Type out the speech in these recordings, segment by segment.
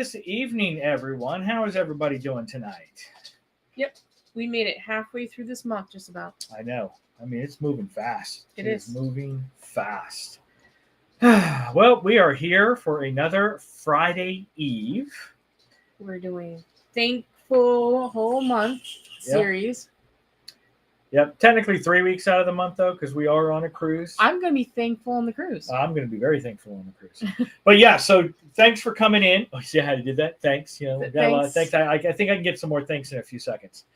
Fabulous evening, everyone. How is everybody doing tonight? Yep, we made it halfway through this month, just about. I know. I mean, it's moving fast. It is moving fast. Well, we are here for another Friday Eve. We're doing Thankful whole month series. Yep. Technically 3 weeks out of the month, though, because we are on a cruise. I'm going to be thankful on the cruise. I'm going to be very thankful on the cruise. But yeah, so thanks for coming in. Oh, see how you did that? Thanks. You know, got a lot of thanks. I think I can get some more thanks in a few seconds.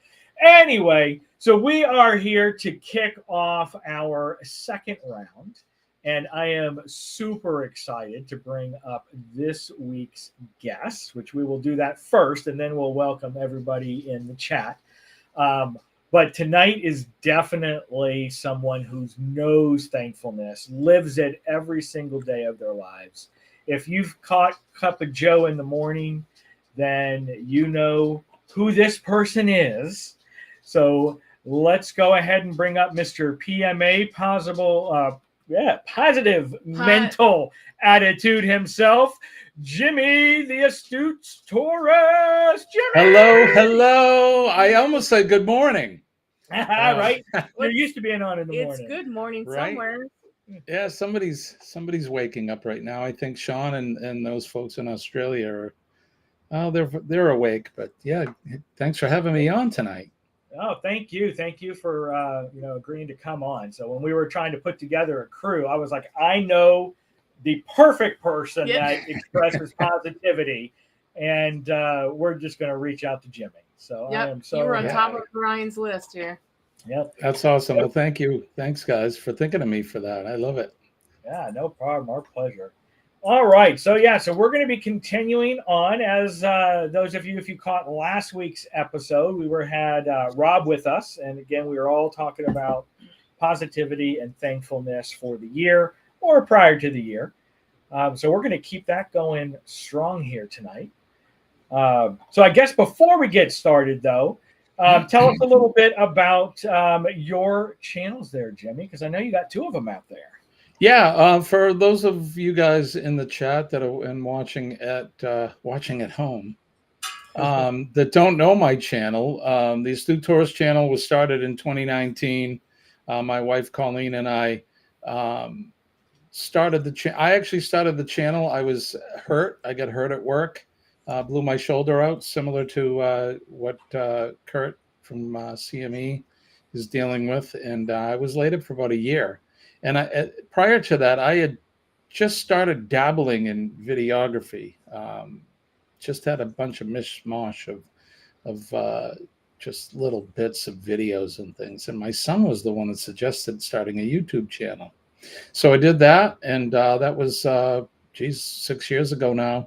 Anyway, so we are here to kick off our second round. And I am super excited to bring up this week's guest, which we will do that first, and then we'll welcome everybody in the chat. But tonight is definitely someone who knows thankfulness, lives it every single day of their lives. If you've caught Cup of Joe in the morning, then you know who this person is. So let's go ahead and bring up Mr. PMA, positive mental attitude himself, Jimmy the Astute Tourist. Jimmy! Hello. I almost said good morning. Right? You're used to being on in the morning. It's good morning right? somewhere. Yeah, somebody's waking up right now. I think Sean and those folks in Australia are they're awake. But yeah, thanks for having me on tonight. Oh, thank you for agreeing to come on. So when we were trying to put together a crew, I was like, I know the perfect person that expresses positivity, and we're just going to reach out to Jimmy. So I am so. You were on top of Ryan's list here. Yep, that's awesome. Well, thank you, thanks guys for thinking of me for that. I love it. Yeah, no problem. Our pleasure. All right, so we're going to be continuing on. As those of you, if you caught last week's episode, we had Rob with us, and again, we were all talking about positivity and thankfulness for the year or prior to the year. So we're going to keep that going strong here tonight. So I guess before we get started, though, tell us a little bit about your channels there, Jimmy, because I know you got two of them out there. Yeah, for those of you guys in the chat that are watching at home that don't know my channel, the Astute Tourist channel was started in 2019. My wife Colleen and I started the channel. I actually started the channel. I was hurt. I got hurt at work, blew my shoulder out, similar to what Kurt from CME is dealing with, and I was laid up for about a year. And prior to that, I had just started dabbling in videography. Just had a bunch of mishmash of just little bits of videos and things. And my son was the one that suggested starting a YouTube channel. So I did that, and that was 6 years ago now.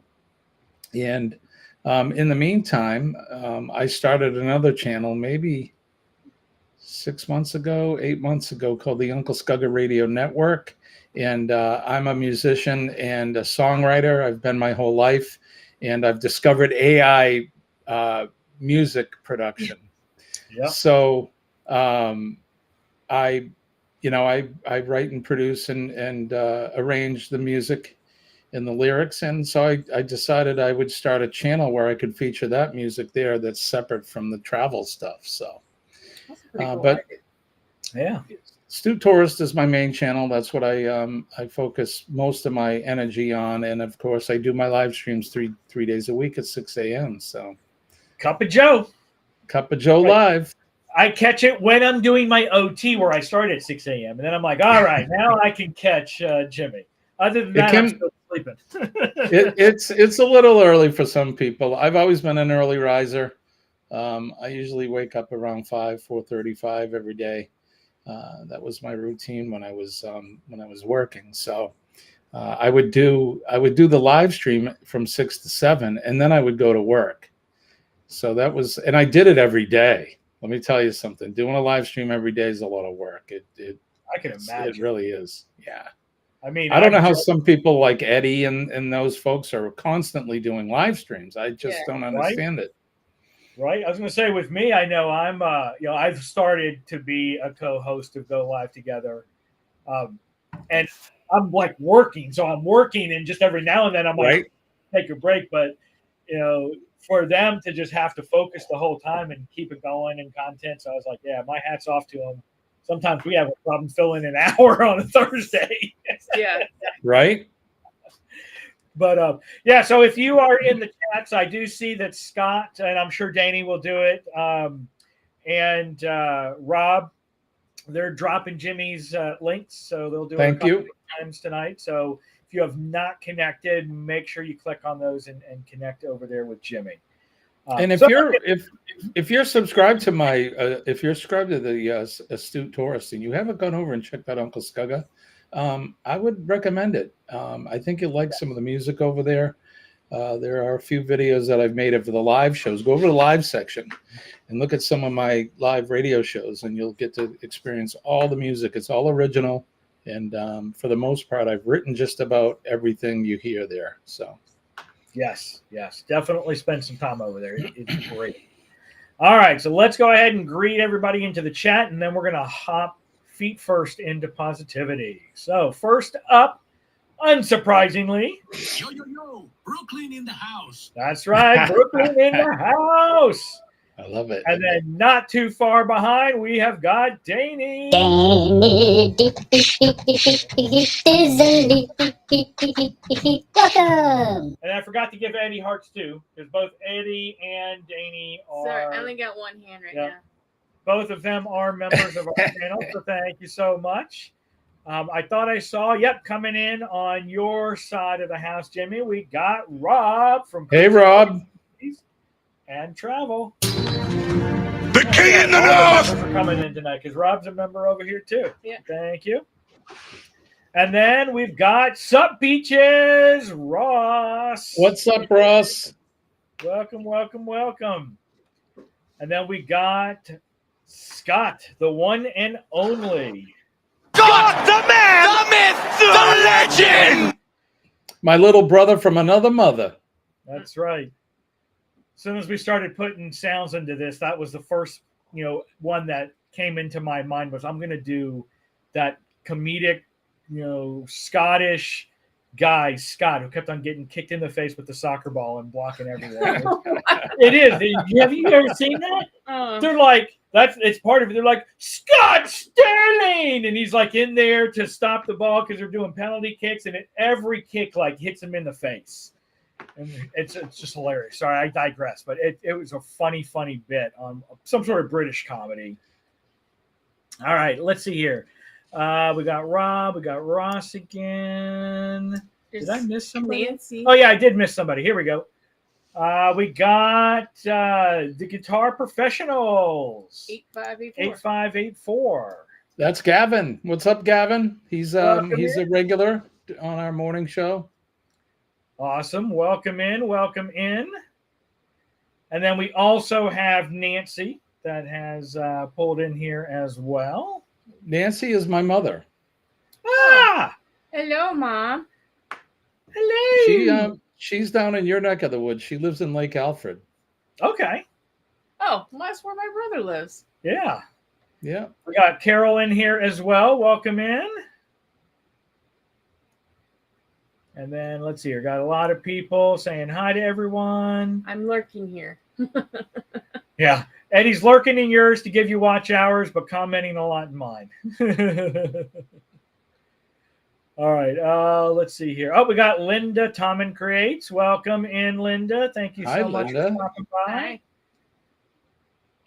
And in the meantime, I started another channel, maybe 8 months ago, called the Uncle Skugger Radio Network. And I'm a musician and a songwriter. I've been my whole life, and I've discovered AI music production. Yeah. So I write and produce and arrange the music and the lyrics. And so I decided I would start a channel where I could feature that music there that's separate from the travel stuff. So. Cool. But yeah, Astute Tourist is my main channel. That's what I focus most of my energy on, and of course I do my live streams three days a week at 6 a.m. So Cup of Joe live. I catch it when I'm doing my OT, where I start at 6 a.m. and then I'm like, all right, now I can catch Jimmy. Other than that, I'm still sleeping. It's a little early for some people. I've always been an early riser. I usually wake up around 4:35 every day. That was my routine when I was working. So I would do the live stream from 6 to 7, and then I would go to work. So that was, and I did it every day. Let me tell you something. Doing a live stream every day is a lot of work. I can imagine. It really is. Yeah. I mean, I don't know how some people like Eddie and those folks are constantly doing live streams. I just don't understand it. Right. I was going to say, with me, I know I'm, I've started to be a co-host of Go Live Together, and I'm like working. So I'm working, and just every now and then I'm like, take a break. But for them to just have to focus the whole time and keep it going and content. So I was like, yeah, my hat's off to them. Sometimes we have a problem filling an hour on a Thursday. Yeah. Right. But yeah, so if you are in the chats, I do see that Scott, and I'm sure Danny will do it, and Rob, they're dropping Jimmy's links, so they'll do it a couple of times tonight. So if you have not connected, make sure you click on those and connect over there with Jimmy. And if you're subscribed to if you're subscribed to the Astute Tourist and you haven't gone over and checked out Uncle Skugger, I would recommend it. I think you'll like some of the music over there. There are a few videos that I've made of the live shows. Go over to the live section and look at some of my live radio shows, and you'll get to experience all the music. It's all original, and for the most part, I've written just about everything you hear there. So, yes, definitely spend some time over there. It's great. All right, so let's go ahead and greet everybody into the chat, and then we're going to hop feet first into positivity. So first up, unsurprisingly, yo, Brooklyn in the house. That's right, Brooklyn in the house. I love it. And then not too far behind, we have got Danny. Welcome. And I forgot to give Eddie hearts too, because both Eddie and Danny are. Sorry, I only got one hand right now. Both of them are members of our channel, so thank you so much. I thought I saw, coming in on your side of the house, Jimmy, we got Rob from Hey, Rob. And Travel. The king in the north! For coming in tonight, because Rob's a member over here too. Yeah. Thank you. And then we've got Sup Beaches, Ross. What's up, Ross? Welcome. And then we got Scott, the one and only. God, the man, the myth, the legend! My little brother from another mother. That's right. As soon as we started putting sounds into this, that was the first, one that came into my mind was I'm going to do that comedic, Scottish guy, Scott, who kept on getting kicked in the face with the soccer ball and blocking everything. It is. Have you ever seen that? They're like, it's part of it. They're like, Scott Sterling! And he's like in there to stop the ball because they're doing penalty kicks, and every kick like hits him in the face. And it's just hilarious. Sorry, I digress, but it was a funny bit on some sort of British comedy. All right, let's see here. We got Rob, we got Ross again. Did I miss somebody? Nancy. Oh yeah, I did miss somebody. Here we go. We got the Guitar Professionals. 8584. That's Gavin. What's up, Gavin? He's a regular on our morning show. Awesome. Welcome in. And then we also have Nancy that has pulled in here as well. Nancy is my mother. Ah! Hello, Mom. Hello. She's down in your neck of the woods. She lives in Lake Alfred. Okay. Oh, well, that's where my brother lives. Yeah. Yeah. We got Carol in here as well. Welcome in. And then let's see here. Got a lot of people saying hi to everyone. I'm lurking here. Yeah. Eddie's lurking in yours to give you watch hours, but commenting a lot in mine. All right. Let's see here. Oh, we got Linda Tommen Creates. Welcome in, Linda. Thank you so much Linda. for stopping by. Hi.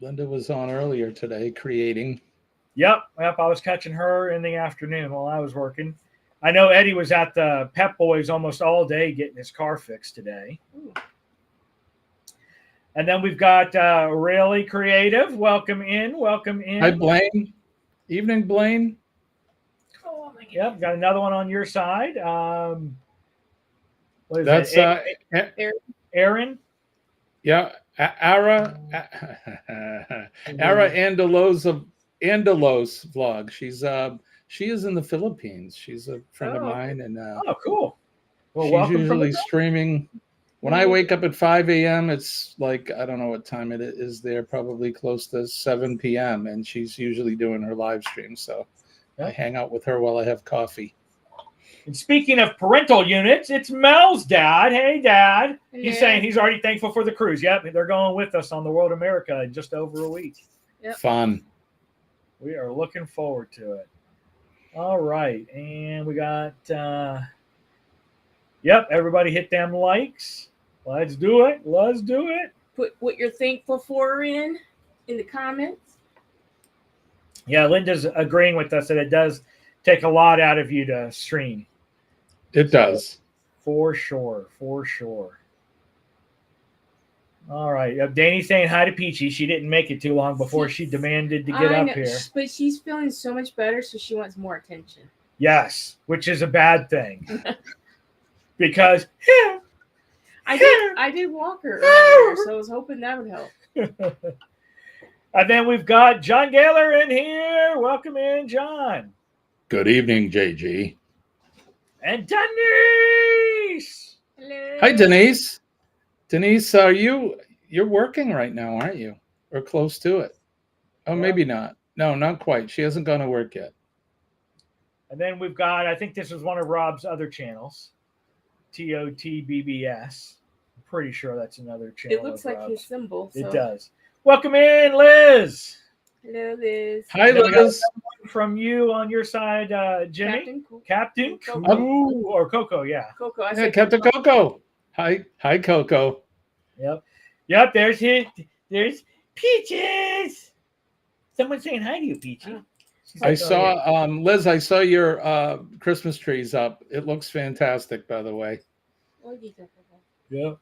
Linda was on earlier today creating. Yep. I was catching her in the afternoon while I was working. I know Eddie was at the Pep Boys almost all day getting his car fixed today. Ooh. And then we've got Really Creative. Welcome in. Hi, Blaine. Evening, Blaine. Oh, my God. Yep, got another one on your side. What is That's that? Aaron? Yeah, Ara Andalos vlog. She is in the Philippines. She's a friend of mine, and oh, cool. Well, she's welcome usually streaming. When I wake up at 5 a.m., it's like, I don't know what time it is there, probably close to 7 p.m., and she's usually doing her live stream. So I hang out with her while I have coffee. And speaking of parental units, it's Mel's dad. Hey, Dad. He's Hello. saying he's already thankful for the cruise. Yep, they're going with us on the World America in just over a week. Yep. Fun. We are looking forward to it. All right. And we got, everybody hit them likes. Let's do it. Let's do it. Put what you're thankful for in the comments. Yeah, Linda's agreeing with us that it does take a lot out of you to stream. It does. For sure. For sure. All right. Danny's saying hi to Peachy. She didn't make it too long before she demanded to get I up know, here. but she's feeling so much better, so she wants more attention. Yes, which is a bad thing. Because I did walk her earlier, so I was hoping that would help. And then we've got John Gaylor in here. Welcome in, John. Good evening, JG. And Denise. Hello. Hi, Denise. Denise, you're working right now, aren't you? Or close to it? Oh, Yeah. maybe not. No, not quite. She hasn't gone to work yet. And then we've got, I think this is one of Rob's other channels, TOTBBS. I'm pretty sure that's another channel. It looks of like Rob's. his symbol. So. It does. Welcome in, Liz. Hello, Liz. Hi, Now, we Liz. got from you on your side, Jimmy. Captain Coco. Coco or Coco, yeah. Coco. I Yeah, said Captain Coco. Hi, Coco. Yep. There's Peaches. Someone's saying hi to you, Peachy. Oh. She's I like, saw, Liz, I saw your Christmas trees up. It looks fantastic, by the way. Yeah.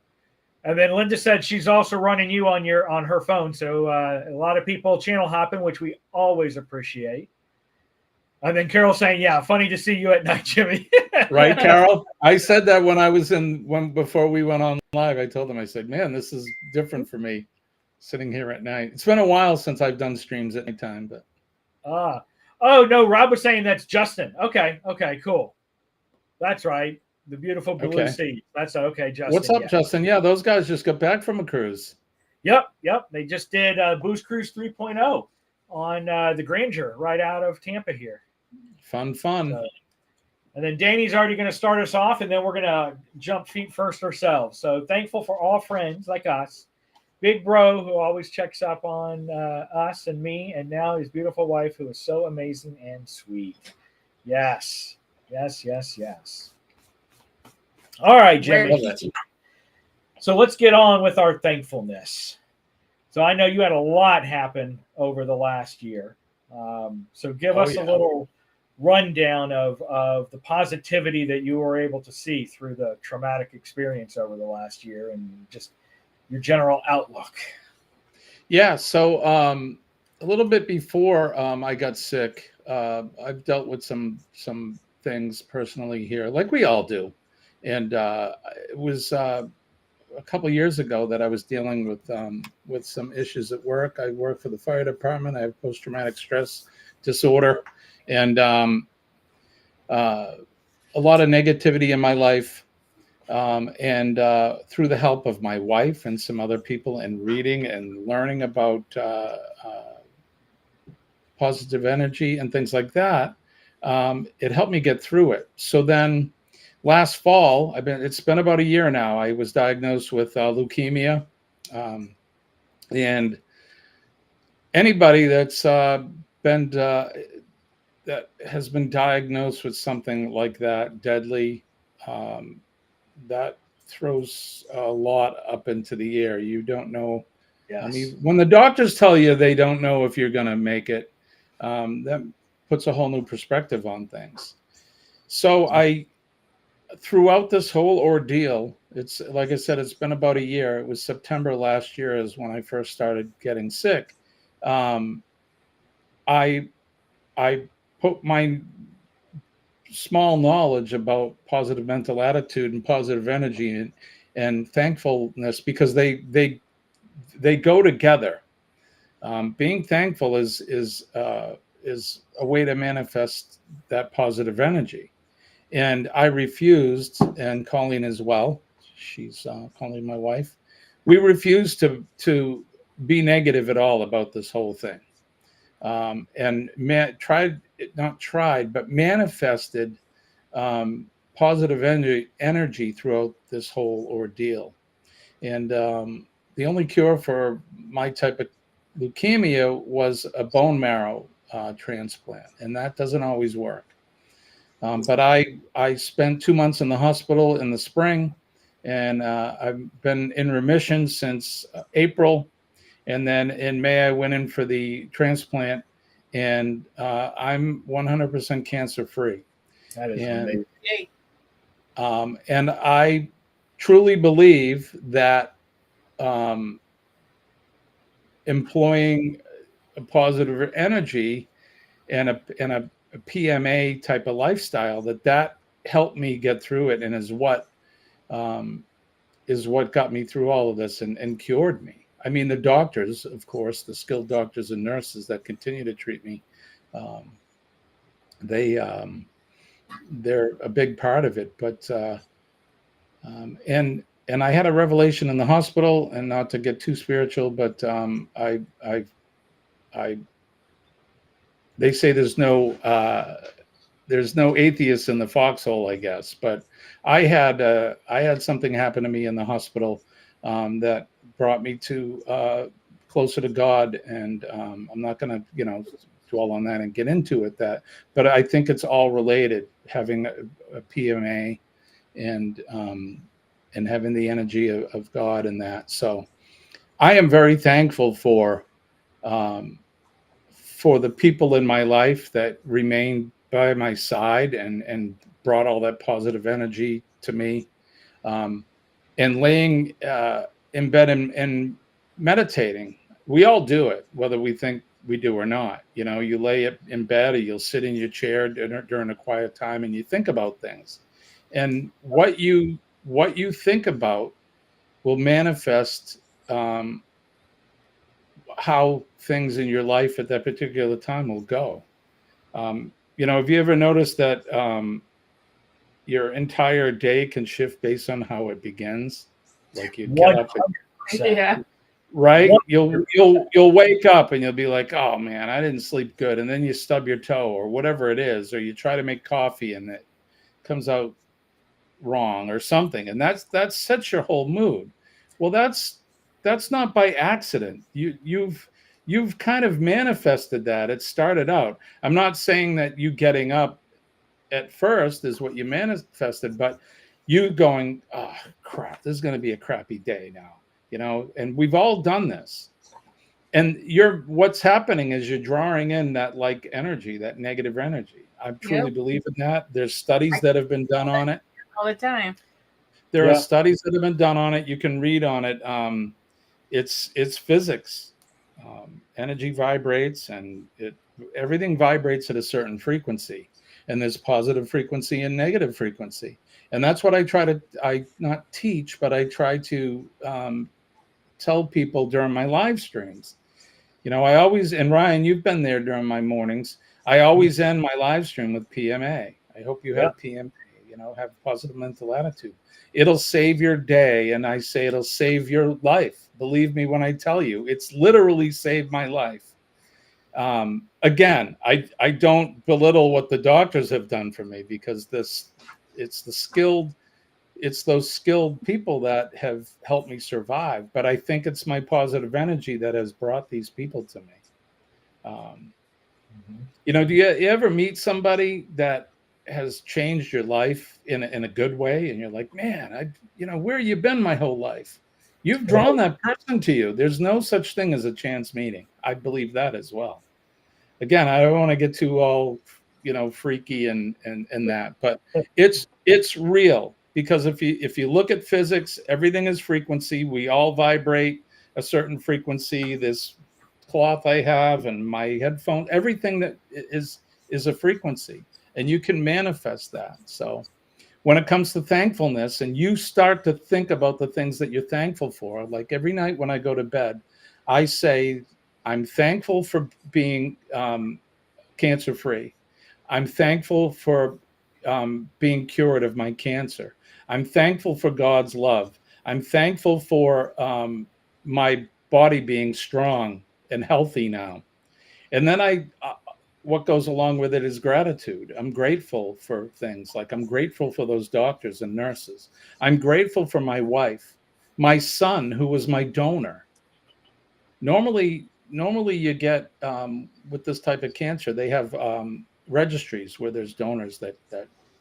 And then Linda said she's also running you on her phone. So a lot of people channel hopping, which we always appreciate. And then Carol saying, "Yeah, funny to see you at night, Jimmy." Right, Carol? I said that before we went on live. I told them, I said, man, this is different for me sitting here at night. It's been a while since I've done streams at nighttime, but. Oh no, Rob was saying that's Justin. Okay, cool. That's right. The beautiful blue sea. That's okay, Justin. What's up, Justin? Yeah, those guys just got back from a cruise. Yep. They just did Booze Cruise 3.0 on the Grandeur right out of Tampa here. Fun. And then Danny's already going to start us off, and then we're going to jump feet first ourselves. So thankful for all friends like us. Big Bro, who always checks up on us and me, and now his beautiful wife, who is so amazing and sweet. Yes. All right, Jimmy. So let's get on with our thankfulness. So I know you had a lot happen over the last year. So give us a little rundown of the positivity that you were able to see through the traumatic experience over the last year and just your general outlook. Yeah, so a little bit before I got sick, I've dealt with some things personally here, like we all do. And it was a couple years ago that I was dealing with some issues at work. I work for the fire department. I have post-traumatic stress disorder, and a lot of negativity in my life. And through the help of my wife and some other people, and reading and learning about positive energy and things like that, it helped me get through it. So then last fall, it's been about a year now, I was diagnosed with leukemia. And anybody that's that has been diagnosed with something like that, deadly, that throws a lot up into the air. You don't know. Yes. I mean, when the doctors tell you they don't know if you're going to make it, that puts a whole new perspective on things. So throughout this whole ordeal, it's like I said, it's been about a year. It was September last year is when I first started getting sick. I put my small knowledge about positive mental attitude and positive energy and thankfulness, because they go together. Being thankful is a way to manifest that positive energy. And I refused, and Colleen as well, she's Colleen, my wife, we refused to be negative at all about this whole thing. And manifested positive energy throughout this whole ordeal. And the only cure for my type of leukemia was a bone marrow transplant, and that doesn't always work. But I spent 2 months in the hospital in the spring, and I've been in remission since April. And then in May, I went in for the transplant, and I'm 100% cancer free. That is And, amazing. Yay. and I truly believe that employing a positive energy and a PMA type of lifestyle, that helped me get through it, and is what got me through all of this and cured me. I mean, the doctors, of course, the skilled doctors and nurses that continue to treat me, they're a big part of it. But and I had a revelation in the hospital, and not to get too spiritual, but they say there's no atheists in the foxhole, I guess. But I had something happen to me in the hospital that brought me to closer to God, and I'm not going to dwell on that and get into it. But I think it's all related, having a PMA and having the energy of God in that. So I am very thankful for the people in my life that remained by my side and brought all that positive energy to me, and laying in bed and meditating. We all do it, whether we think we do or not. You lay it in bed, or you'll sit in your chair during a quiet time, and you think about things. And what you think about will manifest how things in your life at that particular time will go. Have you ever noticed that your entire day can shift based on how it begins? Like you get up, Yeah. right? You'll wake up and you'll be like, oh man, I didn't sleep good, and then you stub your toe or whatever it is, or you try to make coffee and it comes out wrong or something, and that sets your whole mood. Well, that's not by accident. You've kind of manifested that. It started out. I'm not saying that you getting up at first is what you manifested, but you going, oh crap, this is going to be a crappy day now, and we've all done this. And what's happening is you're drawing in that energy, that negative energy. I truly believe in that. There's studies that have been done on it. All the time. There are studies that have been done on it. You can read on it. It's physics. Energy vibrates, and everything vibrates at a certain frequency. And there's positive frequency and negative frequency. And that's what I not teach, but I try to tell people during my live streams. I always, and Ryan, you've been there during my mornings, I always end my live stream with PMA. I hope you have PMA, have positive mental attitude. It'll save your day. And I say it'll save your life. Believe me when I tell you, it's literally saved my life. Again, I don't belittle what the doctors have done for me, because it's those skilled people that have helped me survive. But I think it's my positive energy that has brought these people to me. Do you ever meet somebody that has changed your life in a good way, and you're like, man, where you been my whole life? You've drawn that person to you. There's no such thing as a chance meeting. I believe that as well. Again, I don't want to get too all freaky and that, but it's real. Because if you look at physics, everything is frequency. We all vibrate a certain frequency. This cloth I have and my headphone, everything that is a frequency, and you can manifest that. So when it comes to thankfulness, and you start to think about the things that you're thankful for, like every night when I go to bed, I say, I'm thankful for being cancer free. I'm thankful for being cured of my cancer. I'm thankful for God's love. I'm thankful for my body being strong and healthy now. And then what goes along with it is gratitude. I'm grateful for things like I'm grateful for those doctors and nurses. I'm grateful for my wife, my son, who was my donor. Normally you get with this type of cancer, they have registries where there's donors that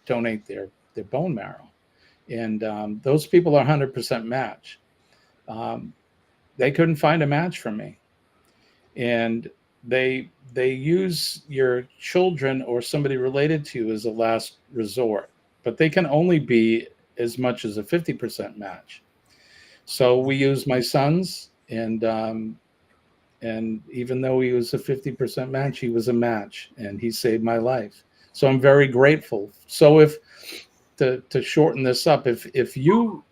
donate their bone marrow, and those people are 100% match. They couldn't find a match for me, and they use your children or somebody related to you as a last resort, but they can only be as much as a 50% match. So we use my sons, and even though he was a 50% match, he was a match, and he saved my life. So I'm very grateful. So if to shorten this up, if you're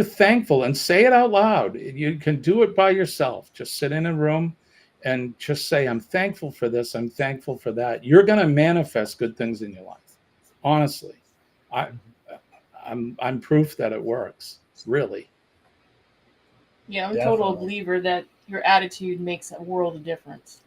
thankful and say it out loud, you can do it by yourself. Just sit in a room and just say, I'm thankful for this. I'm thankful for that. You're going to manifest good things in your life. Honestly, I'm proof that it works. Really. Yeah, I'm a total believer that your attitude makes a world of difference.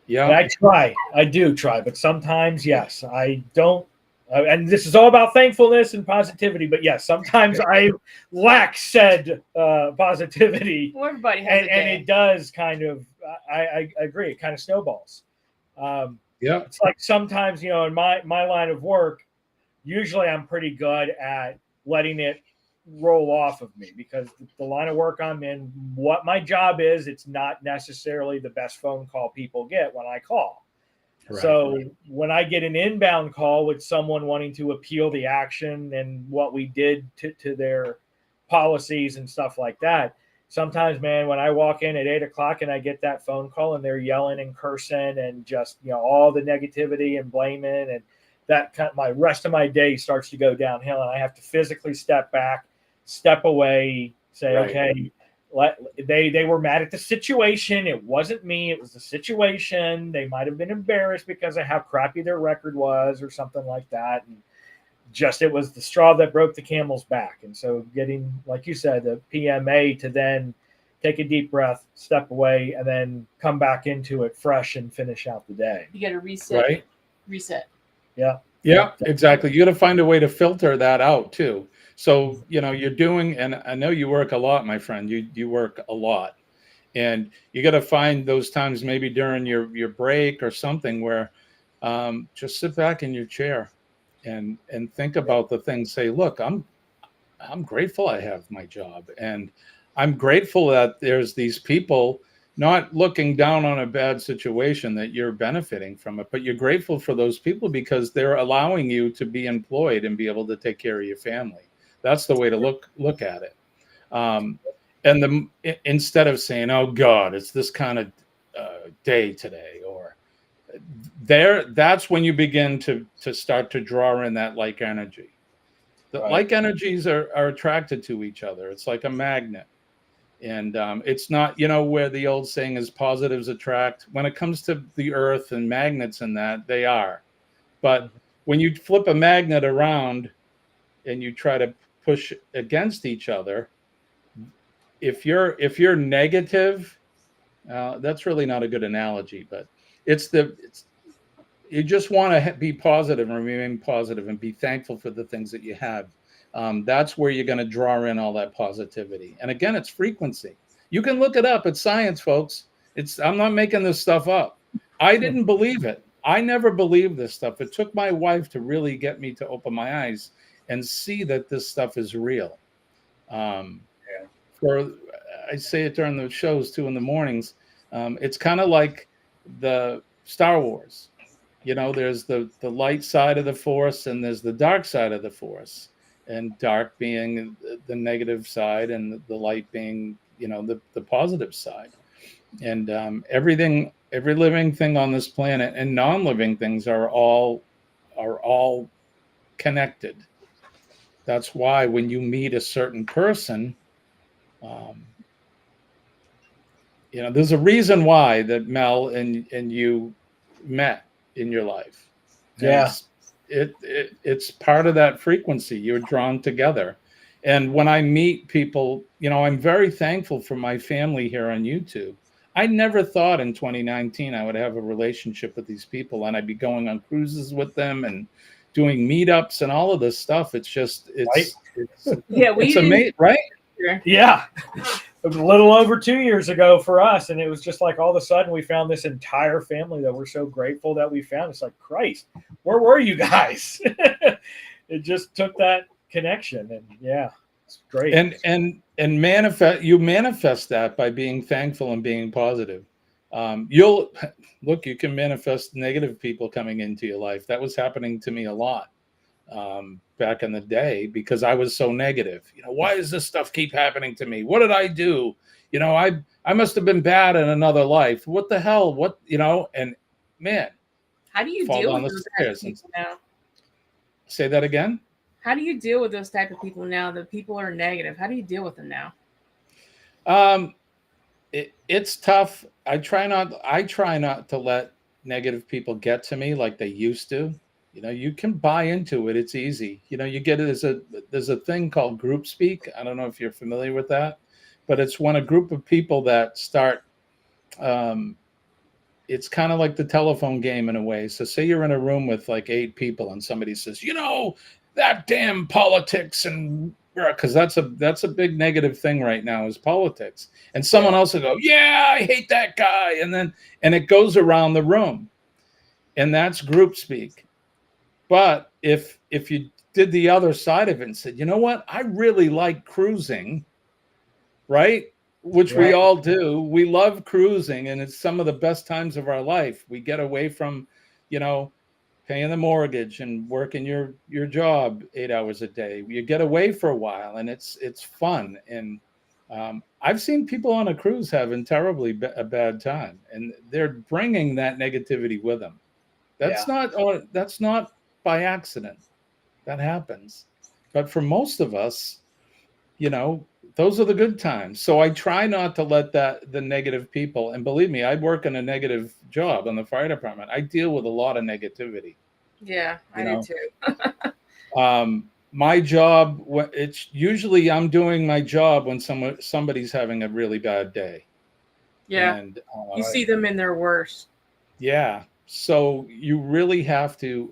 Yeah. And I do try, but sometimes, yes, I don't. And this is all about thankfulness and positivity, but yes, sometimes I lack said positivity. Well, everybody has a day. And it does kind of, I agree, it kind of snowballs. It's like sometimes, in my line of work, usually I'm pretty good at letting it roll off of me, because the line of work I'm in, what my job is, it's not necessarily the best phone call people get when I call. Right. So when I get an inbound call with someone wanting to appeal the action and what we did to their policies and stuff like that, sometimes, man, when I walk in at 8:00 and I get that phone call and they're yelling and cursing and just, all the negativity and blaming, and that my rest of my day starts to go downhill, and I have to physically step back, step away, say, right. Okay, they were mad at the situation. It wasn't me. It was the situation. They might have been embarrassed because of how crappy their record was or something like that. And just, it was the straw that broke the camel's back. And so getting, like you said, the PMA to then take a deep breath, step away, and then come back into it fresh and finish out the day. You got to reset. Right. Reset. Yeah. Yeah, exactly. You got to find a way to filter that out too. So, you're doing, and I know you work a lot, my friend, you work a lot, and you got to find those times maybe during your break or something where just sit back in your chair and think about the things. Say, look, I'm grateful I have my job, and I'm grateful that there's these people not looking down on a bad situation that you're benefiting from it, but you're grateful for those people because they're allowing you to be employed and be able to take care of your family. That's the way to look at it. And instead of saying, oh God, it's this kind of day today, or that's when you begin to start to draw in that like energy. The like energies are attracted to each other. It's like a magnet. And it's not, where the old saying is positives attract. When it comes to the earth and magnets and that, they are. But when you flip a magnet around and you try to push against each other, if you're negative, that's really not a good analogy, but you just want to be positive and remain positive and be thankful for the things that you have. That's where you're going to draw in all that positivity. And again, it's frequency. You can look it up. It's science, folks. I'm not making this stuff up. I didn't believe it. I never believed this stuff. It took my wife to really get me to open my eyes and see that this stuff is real. I say it during the shows too in the mornings. It's kind of like the Star Wars. There's the light side of the Force and there's the dark side of the Force. And dark being the negative side and the light being, the positive side. And every living thing on this planet and non-living things are all connected. That's why when you meet a certain person, there's a reason why that Mel and you met in your life. Yeah. It's part of that frequency. You're drawn together. And when I meet people, I'm very thankful for my family here on YouTube. I never thought in 2019 I would have a relationship with these people and I'd be going on cruises with them and doing meetups and all of this stuff. It's just, it's amazing, right? Yeah. A little over 2 years ago for us. And it was just like all of a sudden we found this entire family that we're so grateful that we found. It's like, Christ, where were you guys? It just took that connection. And yeah, it's great. And manifest that by being thankful and being positive. You can manifest negative people coming into your life. That was happening to me a lot back in the day because I was so negative. Why does this stuff keep happening to me? What did I do? I must have been bad in another life. What the hell? And man, how do you deal with those type of people now? Say that again. How do you deal with those type of people now? The people are negative. How do you deal with them now? It's tough. I try not to let negative people get to me like they used to. You can buy into it. It's easy. You get it there's a thing called group speak. I don't know if you're familiar with that, but it's when a group of people that start, it's kind of like the telephone game in a way. So say you're in a room with like 8 people and somebody says, that damn politics, and because that's a big negative thing right now is politics. And someone else will go, yeah, I hate that guy. And it goes around the room, and that's group speak. But if you did the other side of it and said, you know what, I really like cruising, right? Which we all do. We love cruising, and it's some of the best times of our life. We get away from, paying the mortgage and working your job 8 hours a day. You get away for a while, and it's fun. And I've seen people on a cruise having terribly a bad time, and they're bringing that negativity with them. That's not by accident. That happens. But for most of us, those are the good times. So I try not to let the negative people, and believe me, I work in a negative job in the fire department. I deal with a lot of negativity. Yeah, I do too. My job, it's usually I'm doing my job when somebody's having a really bad day. Yeah, and you see them in their worst. Yeah, so you really have to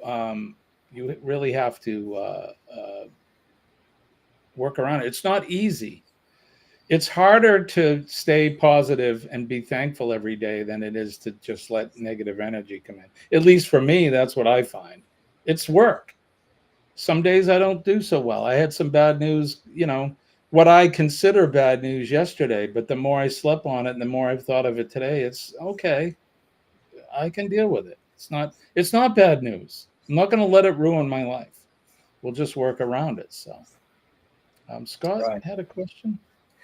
work around it. It's not easy. It's harder to stay positive and be thankful every day than it is to just let negative energy come in. At least for me, that's what I find. It's work. Some days I don't do so well. I had some bad news, what I consider bad news yesterday, but the more I slept on it and the more I've thought of it today, it's okay. I can deal with it. It's not bad news. I'm not going to let it ruin my life. We'll just work around it. So, Scott had a question.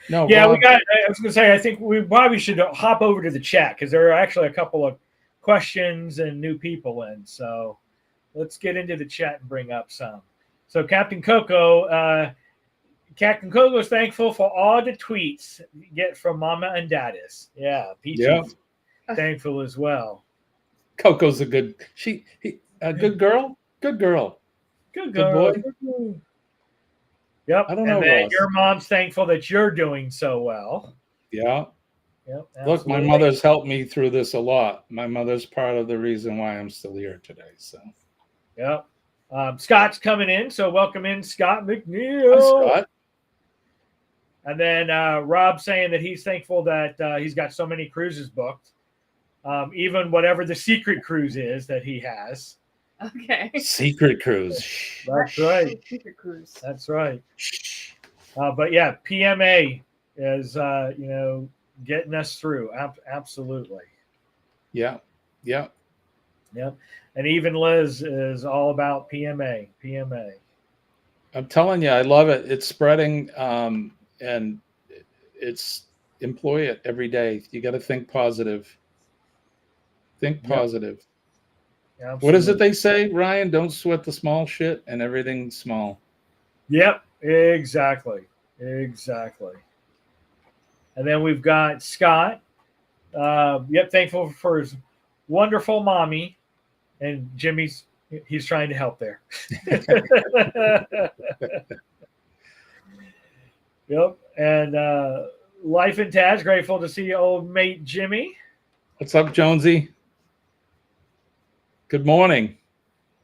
No, yeah, Rob. I was going to say, I think we probably should hop over to the chat because there are actually a couple of questions and new people in. So let's get into the chat and bring up some. So Captain Coco is thankful for all the tweets you get from Mama and Daddy's. Yeah, Peachy's thankful as well. Coco's a good good girl. Good girl. Good girl. Good boy. Yep. I don't know. And then your mom's thankful that you're doing so well. Yeah. Yep. Look, my mother's helped me through this a lot. My mother's part of the reason why I'm still here today. So. Yep. Scott's coming in, so welcome in, Scott McNeil. Hi, Scott. And then Rob saying that he's thankful that he's got so many cruises booked, even whatever the secret cruise is that he has. Okay. Secret cruise. That's right. Secret cruise. That's right. But yeah, PMA is getting us through. Absolutely. Yeah. Yeah. Yep. And even Liz is all about PMA. I'm telling you, I love it. It's spreading, and it's employ it every day. You got to think positive. Think positive. Absolutely. What is it they say, Ryan? Don't sweat the small shit, and everything's small. Yep, exactly. And then we've got Scott. Thankful for his wonderful mommy, and he's trying to help there. Yep, and Life and Taz, grateful to see old mate Jimmy. What's up, Jonesy? Good morning.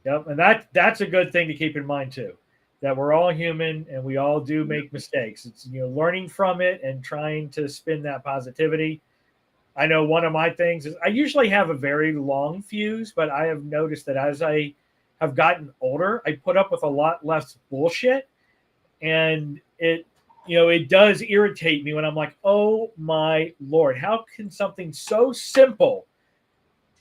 Yep, and that's a good thing to keep in mind too, that we're all human and we all do make mistakes. It's learning from it and trying to spin that positivity. I know one of my things is I usually have a very long fuse, but I have noticed that as I have gotten older, I put up with a lot less bullshit, and it does irritate me when I'm like, oh my Lord, how can something so simple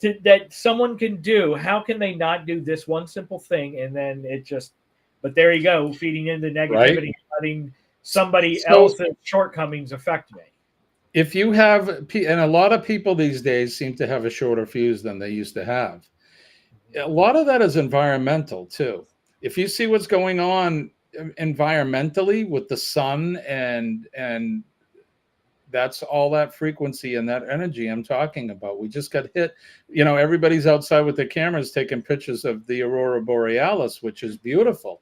that someone can do, how can they not do this one simple thing? And then it just, but there you go, feeding into negativity, right? Letting somebody else's shortcomings affect me. If you have, and a lot of people these days seem to have a shorter fuse than they used to have. A lot of that is environmental too. If you see what's going on environmentally with the sun and that's all that frequency and that energy I'm talking about. We just got hit. Everybody's outside with their cameras taking pictures of the aurora borealis, which is beautiful.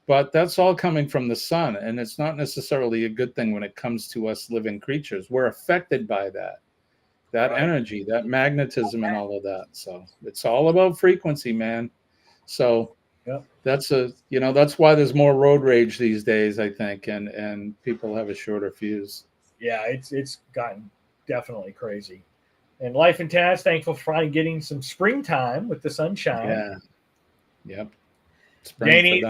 But that's all coming from the sun, and it's not necessarily a good thing when it comes to us living creatures. We're affected by that right. Energy, that magnetism, and all of that. So it's all about frequency, man. So that's that's why there's more road rage these days, I think, and people have a shorter fuse. Yeah, it's gotten definitely crazy. And Life and Taz, thankful for finally getting some springtime with the sunshine. Yeah. Yep. Danny's,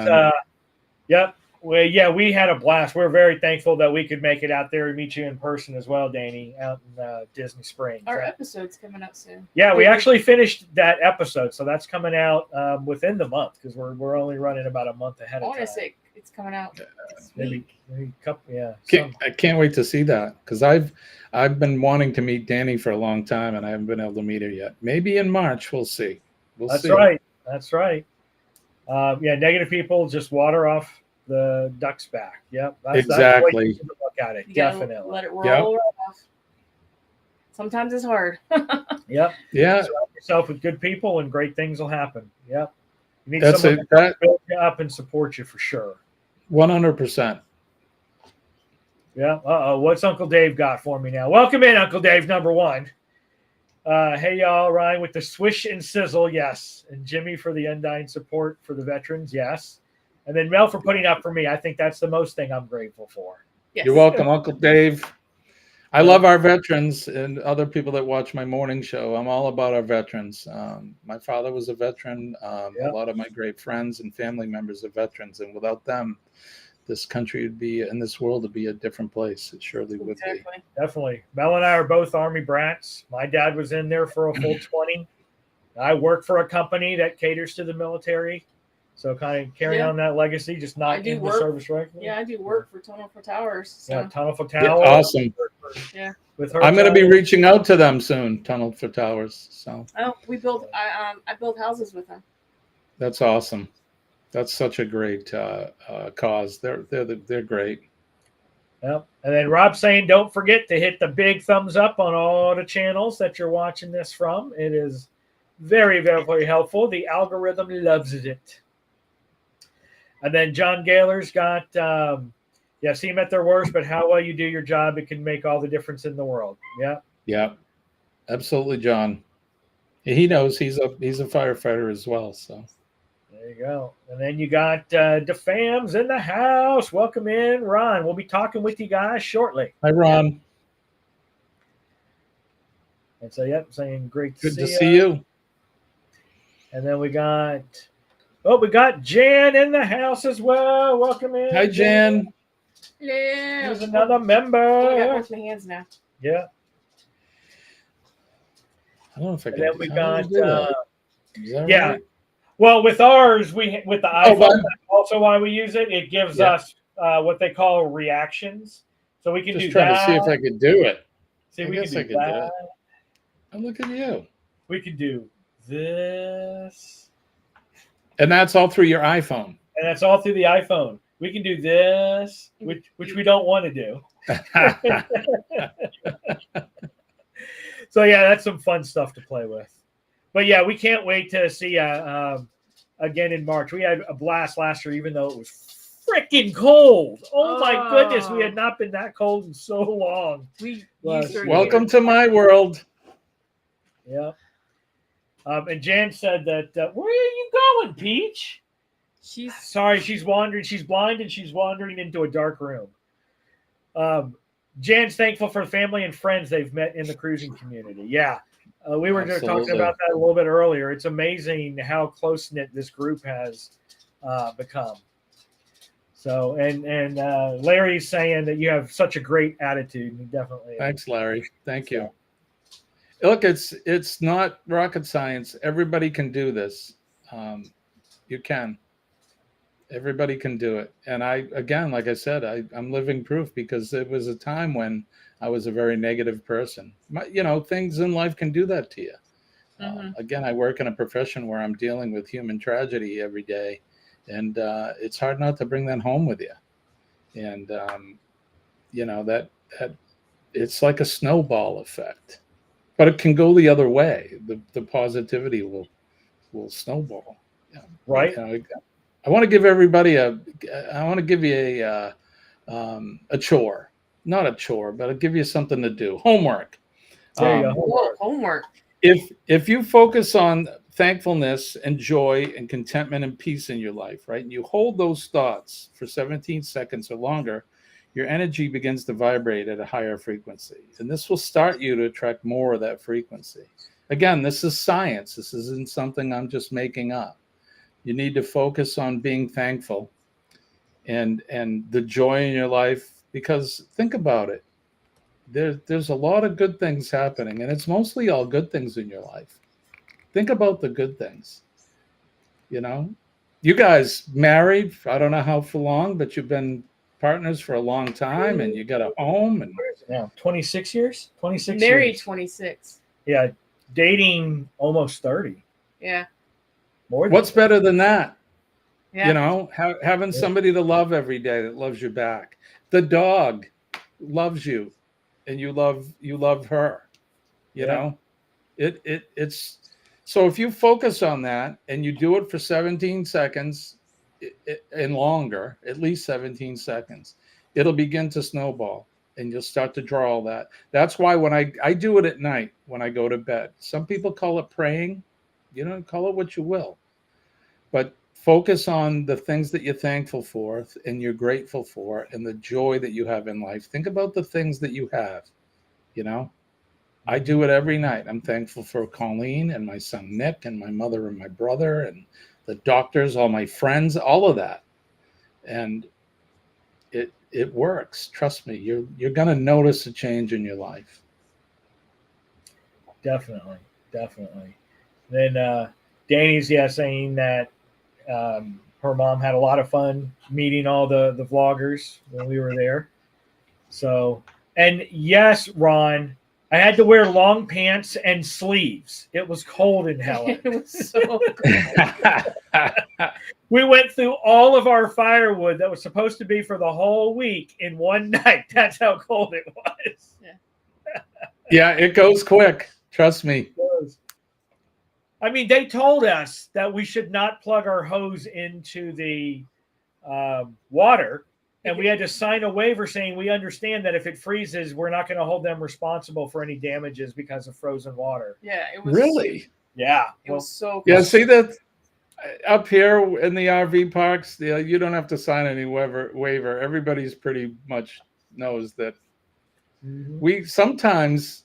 yep. Well, yeah, we had a blast. We're very thankful that we could make it out there and meet you in person as well, Danny, out in Disney Springs. Our episode's coming out soon. Yeah, we actually finished that episode, so that's coming out within the month because we're only running about a month ahead of time. I want to say it's coming out maybe a couple. Yeah, I can't wait to see that because I've been wanting to meet Danny for a long time and I haven't been able to meet her yet. Maybe in March, we'll see. That's right. That's right. Negative people just water off the duck's back. Yep. Exactly. That's the way you look at it. Definitely. Let it roll off. Sometimes it's hard. Yep. Yeah. Surround yourself with good people and great things will happen. Yep. You need That's someone to build you up and support you for sure. 100%. Yeah. What's Uncle Dave got for me now? Welcome in, Uncle Dave, number one. Hey, y'all. Ryan with the swish and sizzle. Yes. And Jimmy for the undying support for the veterans. Yes. And then Mel for putting up for me. I think that's the most thing I'm grateful for. Yes. You're welcome, Uncle Dave. I love our veterans and other people that watch my morning show. I'm all about our veterans. My father was a veteran. A lot of my great friends and family members are veterans. And without them, this country would be, and this world would be a different place. It surely would be. Definitely. Mel and I are both Army brats. My dad was in there for a full 20. I work for a company that caters to the military. So kind of carrying on that legacy, just not in the service regularly. Yeah, I do work for Tunnel for Towers. So. Yeah, Tunnel for Towers. Yeah, awesome. Yeah. With her, I'm going to be reaching out to them soon. Tunnel for Towers. So. Oh, we built. I built houses with them. That's awesome. That's such a great cause. They're great. Yep. And then Rob saying, don't forget to hit the big thumbs up on all the channels that you're watching this from. It is very, very, very helpful. The algorithm loves it. And then John Gaylor's got, see them at their worst, but how well you do your job, it can make all the difference in the world. Yeah. Yeah. Absolutely, John. He knows he's a firefighter as well. So there you go. And then you got the fams in the house. Welcome in, Ron. We'll be talking with you guys shortly. Hi, Ron. And so, saying great to see you. And then we got Jan in the house as well. Welcome in. Hi, Jan. Yeah. Here's another member. I got to wash my hands now. Yeah. I don't know if I can. And then we got, right? Well, with ours, with the iPhone, that's also why we use it. It gives us what they call reactions. So we can just do try that. to see if I could do it. See, we can do that. Oh, look at you. We can do this. And that's all through your iPhone. And that's all through the iPhone. We can do this, which we don't want to do. So, that's some fun stuff to play with. But, we can't wait to see again in March. We had a blast last year, even though it was freaking cold. Oh my goodness, we had not been that cold in so long. Welcome to my world. Yeah. And Jan said that, where are you going, Peach? Sorry, she's wandering. She's blind and she's wandering into a dark room. Jan's thankful for family and friends they've met in the cruising community. Yeah. We were just talking about that a little bit earlier. It's amazing how close-knit this group has become. So, and Larry's saying that you have such a great attitude. You definitely. Thanks, Larry. Thank you. Look, it's not rocket science. Everybody can do this. You can. Everybody can do it. And again, like I said, I'm living proof, because it was a time when I was a very negative person. Things in life can do that to you. Again, I work in a profession where I'm dealing with human tragedy every day. And it's hard not to bring that home with you. And, that it's like a snowball effect. But it can go the other way. The positivity will snowball. Yeah. Right. I want to give everybody a chore. Not a chore, but I'll give you something to do. Homework. There you go. Homework. If you focus on thankfulness and joy and contentment and peace in your life, right, and you hold those thoughts for 17 seconds or longer, your energy begins to vibrate at a higher frequency. And this will start you to attract more of that frequency. Again, this is science. This isn't something I'm just making up. You need to focus on being thankful and the joy in your life, because think about it. There's a lot of good things happening, and it's mostly all good things in your life. Think about the good things. You guys married, I don't know how for long, but you've been partners for a long time, and you got a home. And now 26 years. 26 married years. 26. Yeah, dating almost 30. Yeah. What's better than that? Yeah. Having somebody to love every day that loves you back. The dog loves you, and you love her. It's so if you focus on that and you do it for 17 seconds and longer, at least 17 seconds, it'll begin to snowball, and you'll start to draw all that. That's why when I do it at night when I go to bed. Some people call it praying. Call it what you will, but focus on the things that you're thankful for and you're grateful for, and the joy that you have in life. Think about the things that you have. I do it every night. I'm thankful for Colleen and my son Nick and my mother and my brother and the doctors, all my friends, all of that. And it works. Trust me, you're going to notice a change in your life. Definitely. Then Danny's saying that her mom had a lot of fun meeting all the vloggers when we were there. So, and yes, Ron, I had to wear long pants and sleeves. It was cold in Helen. It was so We went through all of our firewood that was supposed to be for the whole week in one night. That's how cold it was. Yeah, it goes quick. Trust me. I mean, they told us that we should not plug our hose into the water, and we had to sign a waiver saying we understand that if it freezes, we're not going to hold them responsible for any damages because of frozen water. Yeah, it was really. Yeah, it was so cool. Yeah, see that up here in the RV parks, you don't have to sign any waiver. Everybody's pretty much knows that. We sometimes,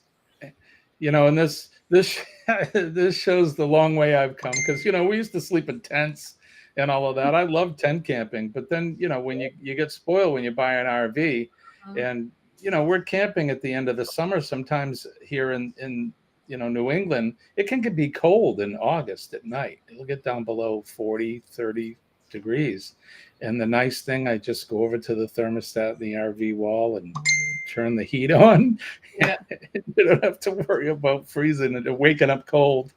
and this this shows the long way I've come, because we used to sleep in tents and all of that. I love tent camping, but then when you get spoiled when you buy an RV, and we're camping at the end of the summer sometimes here in New England. It can be cold in August at night. It'll get down below 40, 30 degrees. And the nice thing, I just go over to the thermostat in the RV wall and turn the heat on. Yeah. You don't have to worry about freezing and waking up cold.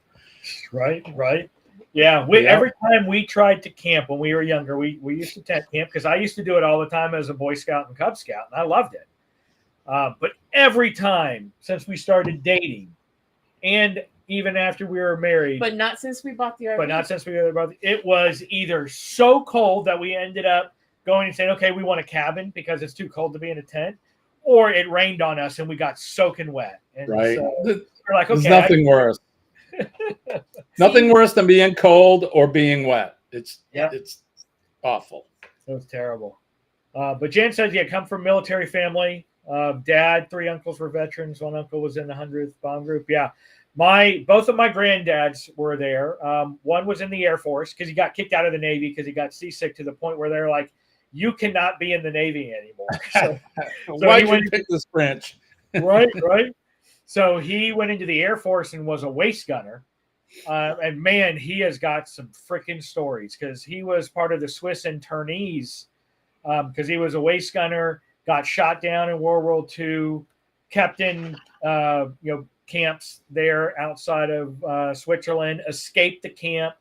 Right. Yeah. Every time we tried to camp when we were younger, we used to tent camp, because I used to do it all the time as a Boy Scout and Cub Scout, and I loved it. But every time since we started dating, and even after we were married, but not since we bought the RV. It was either so cold that we ended up going and saying, okay, we want a cabin because it's too cold to be in a tent, or it rained on us and we got soaking wet. And Right. so we're like, There's okay, nothing worse. Nothing worse than being cold or being wet. It's awful. It was terrible. But Jen says, yeah, come from military family. Dad, 3 uncles were veterans. 1 uncle was in the 100th bomb group. Yeah. Both of my granddads were there. One was in the Air Force because he got kicked out of the Navy because he got seasick to the point where they're like, you cannot be in the Navy anymore. So why'd you pick this branch? right. So he went into the Air Force and was a waist gunner. And man, he has got some freaking stories because he was part of the Swiss internees because he was a waist gunner, got shot down in World War II, kept in camps there outside of Switzerland, escaped the camp,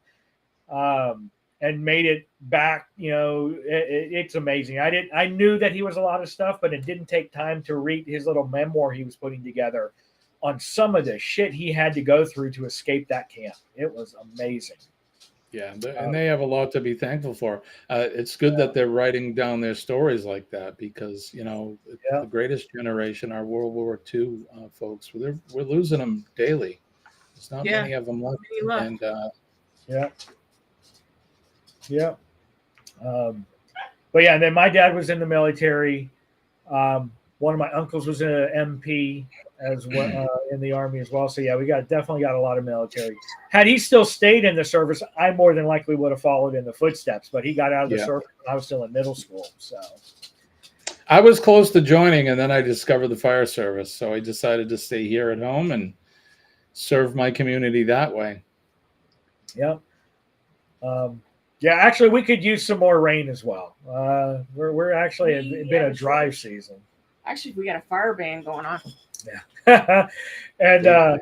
and made it back. It's amazing. I knew that he was a lot of stuff, but it didn't take time to read his little memoir he was putting together on some of the shit he had to go through to escape that camp. It was amazing. Yeah, and they have a lot to be thankful for. It's good that they're writing down their stories like that because, the greatest generation, our World War II folks, we're losing them daily. There's not many of them left. And but yeah, and then my dad was in the military. One of my uncles was an MP as well in the Army as well. So yeah, we definitely got a lot of military. Had he still stayed in the service, I more than likely would have followed in the footsteps. But he got out of the service when I was still in middle school. So I was close to joining, and then I discovered the fire service. So I decided to stay here at home and serve my community that way. Yep. Actually, we could use some more rain as well. We're actually been a dry season. Actually, we got a fire ban going on. Yeah. And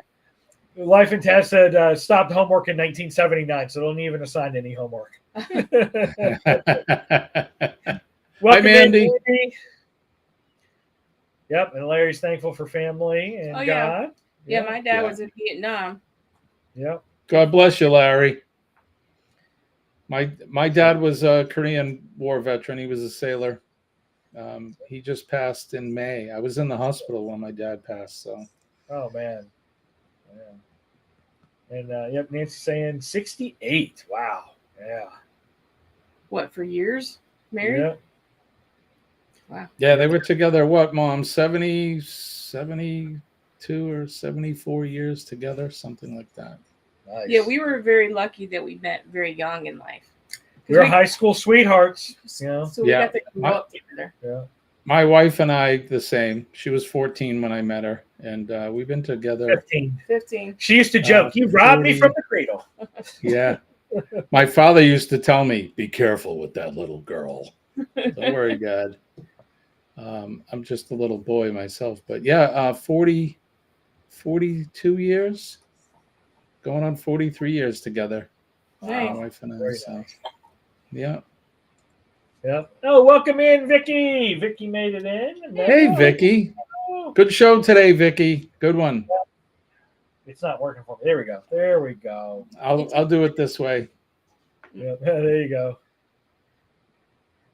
Life and Tess said stopped homework in 1979, so don't even assign any homework. Welcome, Mandy. Yep, and Larry's thankful for family and God. Yeah, my dad was in Vietnam. Yep. God bless you, Larry. My dad was a Korean War veteran. He was a sailor. He just passed in May. I was in the hospital when my dad passed. So. Oh man. Yeah. And Nancy's saying 68. Wow. Yeah. What, for years married? Yeah. Wow. Yeah, they were together. What, Mom? 72 or 74 years together, something like that. Nice. Yeah, we were very lucky that we met very young in life. We were high school sweethearts. So we got to grow up together. Yeah. My wife and I, the same. She was 14 when I met her, and we've been together. 15. She used to joke, you robbed me from the cradle. Yeah. My father used to tell me, be careful with that little girl. Don't worry, God. I'm just a little boy myself. But yeah, 42 years. Going on 43 years together. Nice. My wife and I. So. Yeah. Yeah. Oh, welcome in, Vicky. Vicky made it in. Hey, Vicky. Good show today, Vicky. Good one. It's not working for me. There we go. There we go. I'll do it this way. Yeah, there you go.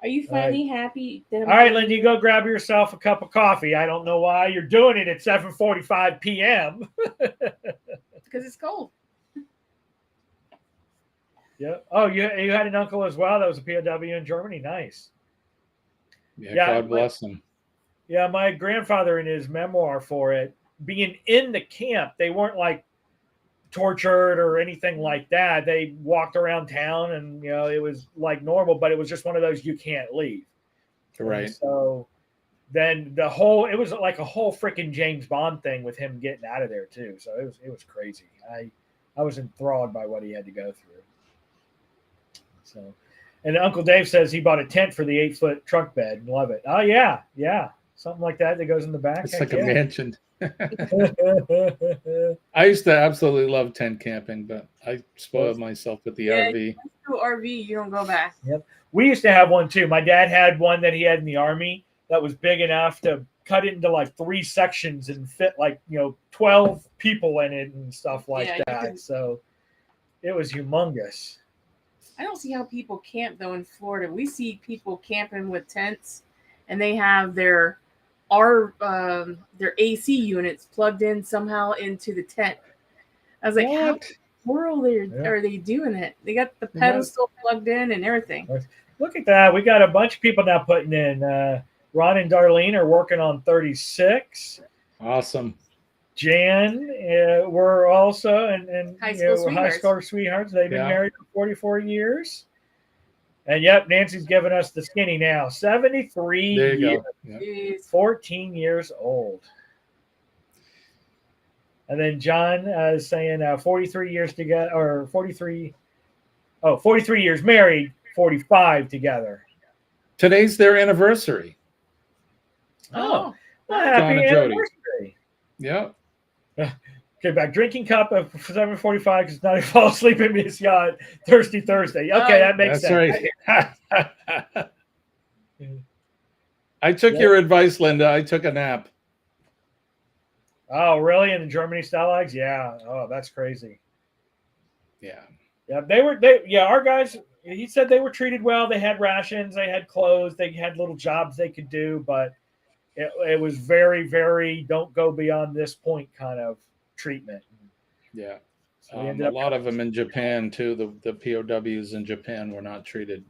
Are you finally happy? That all right, Lindy, go grab yourself a cup of coffee. I don't know why you're doing it at 7:45 p.m. Because it's cold. Yeah. Oh, you had an uncle as well that was a POW in Germany. Nice. Yeah, God bless him. Yeah, my grandfather in his memoir for it, being in the camp, they weren't like tortured or anything like that. They walked around town and, it was like normal, but it was just one of those you can't leave. Right. And so then it was like a whole freaking James Bond thing with him getting out of there too. So it was crazy. I was enthralled by what he had to go through. So, and Uncle Dave says he bought a tent for the 8-foot trunk bed and love it. Oh yeah. Something like that goes in the back. It's like a mansion. I used to absolutely love tent camping, but I spoiled myself with the RV. RV, you don't go back. Yep. We used to have one too. My dad had one that he had in the Army that was big enough to cut it into like 3 sections and fit 12 people in it and stuff like that. So it was humongous. I don't see how people camp though in Florida. We see people camping with tents, and they have their AC units plugged in somehow into the tent. I was like, how in What? the world are they doing it? They got the pedestal plugged in and everything. Look at that. We got a bunch of people now putting in. Ron and Darlene are working on 36. Awesome. Jan, we're also and High school sweethearts. They've been Yeah. married for 44 years. And yep, Nancy's giving us the skinny now. 73 There you years, go. Yeah. Jeez. 14 years old. And then John is saying 43 years together, or 43 years married, 45 together. Today's their anniversary. Oh, well, John happy and Jody. anniversary. Yep. Okay, back drinking cup of 7:45 because now I fall asleep in this yacht. Thirsty Thursday. Okay, that makes sense. Right. I took your advice, Linda. I took a nap. Oh, really? In the Germany style eggs? Yeah. Oh, that's crazy. Yeah. Yeah, our guys, he said they were treated well. They had rations, they had clothes, they had little jobs they could do, but it was very, very don't go beyond this point kind of treatment. Yeah. So A lot of them in Japan too. The POWs in Japan were not treated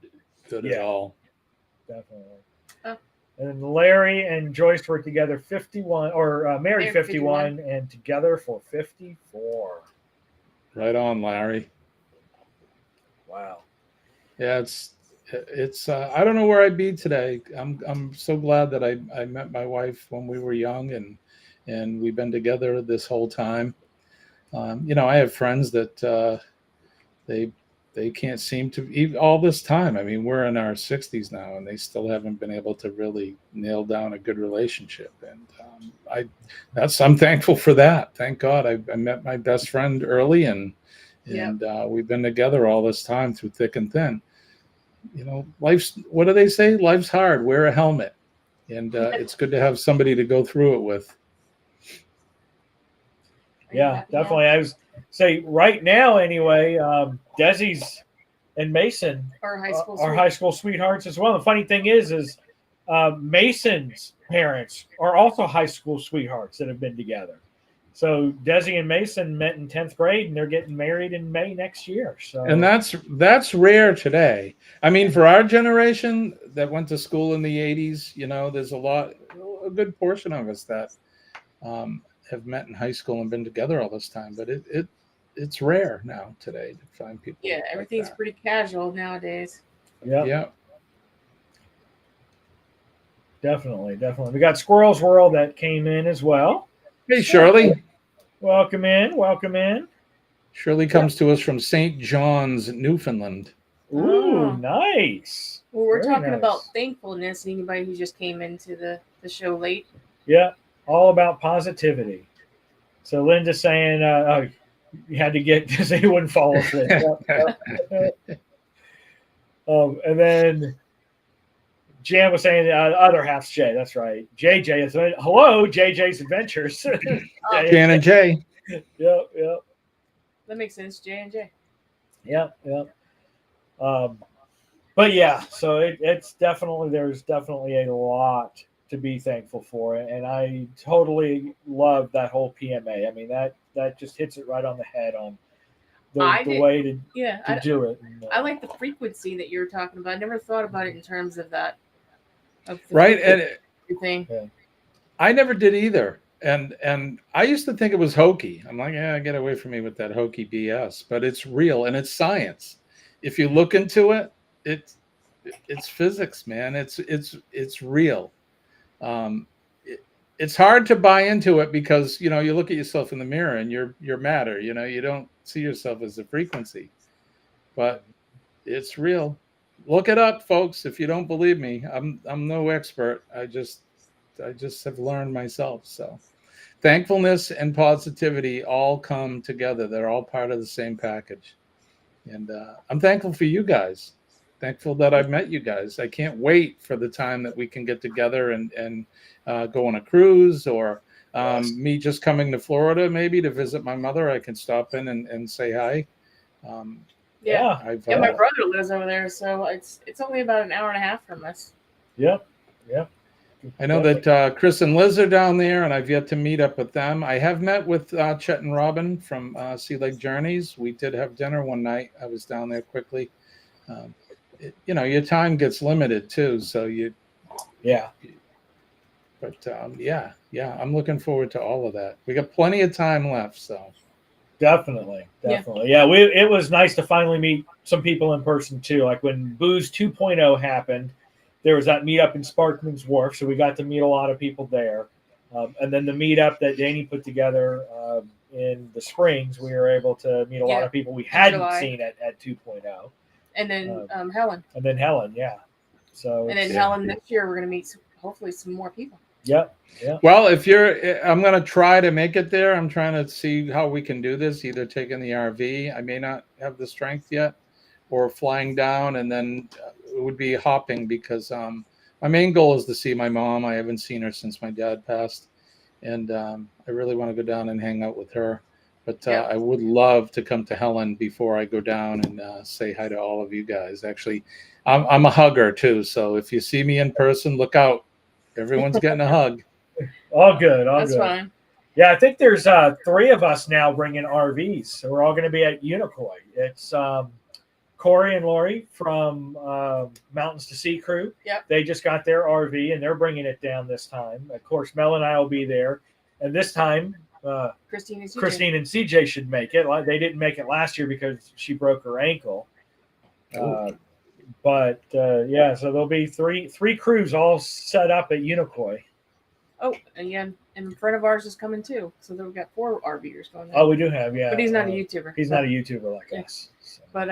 good at all. Definitely. Oh. And Larry and Joyce were together 51, or married 51, and together for 54. Right on, Larry. Wow. Yeah, it's I don't know where I'd be today. I'm so glad that I met my wife when we were young, and we've been together this whole time. I have friends that they can't seem to even all this time. I mean, we're in our 60s now, and they still haven't been able to really nail down a good relationship. And I'm thankful for that. Thank God I met my best friend early, and we've been together all this time through thick and thin. Life's, what do they say? Life's hard. Wear a helmet. And it's good to have somebody to go through it with. Yeah, definitely. I was say right now anyway, Desi's and Mason are high school sweethearts as well. The funny thing is Mason's parents are also high school sweethearts that have been together. So Desi and Mason met in 10th grade, and they're getting married in May next year. So, and that's rare today. I mean, for our generation that went to school in the 80s, there's a good portion of us that have met in high school and been together all this time. But it's rare now today to find people. Yeah, everything's pretty casual nowadays. Yeah. Definitely. We got Squirrel's World that came in as well. Hey, Shirley. Welcome in. Shirley comes to us from St. John's, Newfoundland. Ooh, nice. Well, we're talking about thankfulness. Anybody who just came into the show late. Yeah, all about positivity. So Linda's saying, you had to get so you wouldn't fall asleep. And then Jan was saying the other half's Jay. That's right. JJ is hello, JJ's Adventures. Jan and Jay. Yep. That makes sense. J and J. Yep. But yeah, so there's definitely a lot to be thankful for, and I totally love that whole PMA. I mean that just hits it right on the head on the way to do it. I like the frequency that you're talking about. I never thought about it in terms of that. Right, and everything. I never did either, and I used to think it was hokey. I'm like, get away from me with that hokey BS. But it's real and it's science. If you look into it, it's physics, man. It's real. It's hard to buy into it because you look at yourself in the mirror and you're matter. You don't see yourself as a frequency, but it's real. Look it up, folks. If you don't believe me, I'm no expert. I just have learned myself. So thankfulness and positivity all come together. They're all part of the same package. And I'm thankful for you guys. Thankful that I've met you guys. I can't wait for the time that we can get together and go on a cruise or me just coming to Florida maybe to visit my mother. I can stop in and say hi. Yeah. I've, Yeah, my brother lives over there, so it's only about an hour and a half from us. Yep. I know that Chris and Liz are down there, and I've yet to meet up with them. I have met with Chet and Robin from Sea Lake Journeys. We did have dinner one night. I was down there quickly. Your time gets limited too, so you. Yeah. But yeah, I'm looking forward to all of that. We got plenty of time left, so. Definitely. Yeah, it was nice to finally meet some people in person too. Like when Booze 2.0 happened, there was that meetup in Sparkman's Wharf, so we got to meet a lot of people there. And then the meetup that Danny put together in the Springs, we were able to meet a lot of people we hadn't seen at 2.0. And then Helen. And then Helen, yeah. So and then Helen next year we're going to meet hopefully some more people. Yep. Well, I'm going to try to make it there. I'm trying to see how we can do this, either taking the RV. I may not have the strength yet, or flying down, and then it would be hopping because my main goal is to see my mom. I haven't seen her since my dad passed, and I really want to go down and hang out with her. But I would love to come to Helen before I go down and say hi to all of you guys. Actually, I'm a hugger too, so if you see me in person, look out. Everyone's getting a hug. All good. That's fine. Yeah, I think there's 3 of us now bringing RVs. So we're all going to be at Unicoi. It's Corey and Lori from Mountains to Sea crew. Yep. They just got their RV, and they're bringing it down this time. Of course, Mel and I will be there. And this time, Christine and CJ should make it. They didn't make it last year because she broke her ankle. So there'll be three crews all set up at Unicoi. Oh, and a friend of ours is coming too. So then we've got 4 RVers going. Oh, we do have, yeah. But he's not a YouTuber. He's not a YouTuber like us. So. But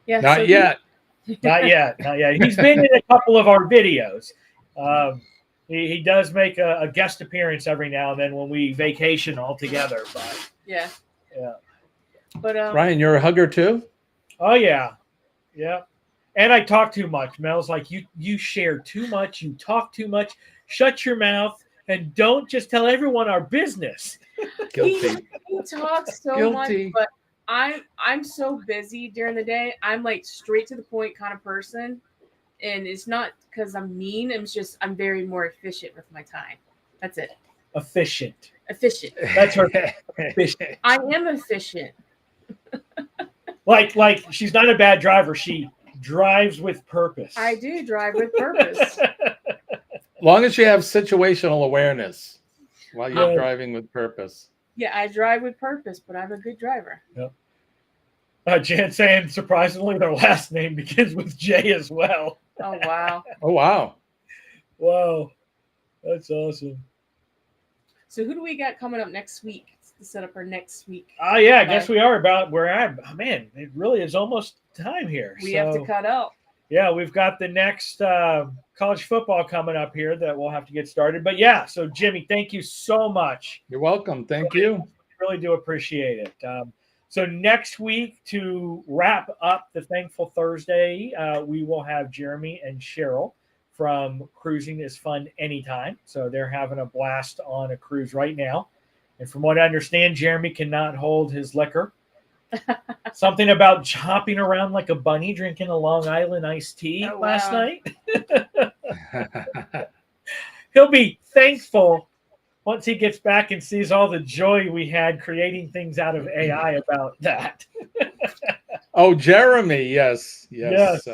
Not yet. Not yet. He's been in a couple of our videos. He does make a guest appearance every now and then when we vacation all together. But yeah. But Ryan, you're a hugger too? Oh yeah. And I talk too much. Mel's like, you share too much, you talk too much, shut your mouth, and don't just tell everyone our business. Guilty. He talks so much, but I'm so busy during the day. I'm like straight to the point kind of person. And it's not because I'm mean. It's just I'm very more efficient with my time. That's it. Efficient. That's her. Efficient. I am efficient. Like she's not a bad driver. She drives with purpose. I do drive with purpose. As long as you have situational awareness while you're driving with purpose. Yeah, I drive with purpose, but I'm a good driver. Yep. Jan saying, surprisingly, their last name begins with J as well. Oh, wow. Oh, wow. Wow. That's awesome. So who do we got coming up next week to set up our next week? I guess we are about where man, it really is almost time here. We have to cut out. Yeah, we've got the next college football coming up here that we'll have to get started. But yeah, so Jimmy, thank you so much. You're welcome. Thank you. Really do appreciate it. So next week, to wrap up the Thankful Thursday, we will have Jeremy and Cheryl from Cruising is Fun Anytime. So they're having a blast on a cruise right now. And from what I understand, Jeremy cannot hold his liquor. Something about hopping around like a bunny drinking a Long Island iced tea last night. He'll be thankful once he gets back and sees all the joy we had creating things out of AI about that. Oh, Jeremy, yes. Yes.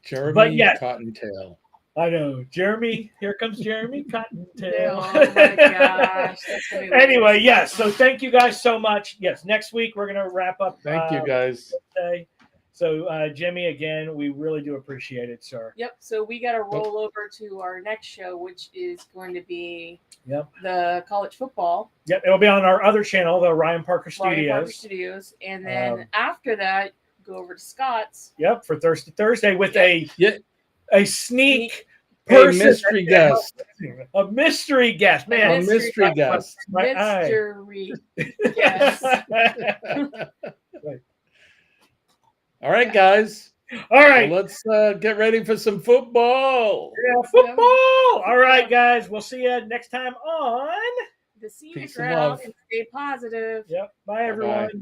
Jeremy Cottontail. I know. Jeremy, here comes Jeremy Cottontail. Oh my gosh. Anyway, yes. So thank you guys so much. Yes, next week we're going to wrap up. Thank you guys. Today. So Jimmy, again, we really do appreciate it, sir. Yep. So we got to roll over to our next show, which is going to be the college football. Yep. It'll be on our other channel, the Ryan Parker Studios. And then after that, go over to Scott's. Yep. For Thursday with a sneak person. A mystery guest. A mystery guest. Man. A mystery guest. Mystery guest. All right, guys. All right. Well, let's get ready for some football. Yeah, football. All right, guys. We'll see you next time on The Scenic Route, and stay positive. Yep. Bye, everyone. Bye-bye.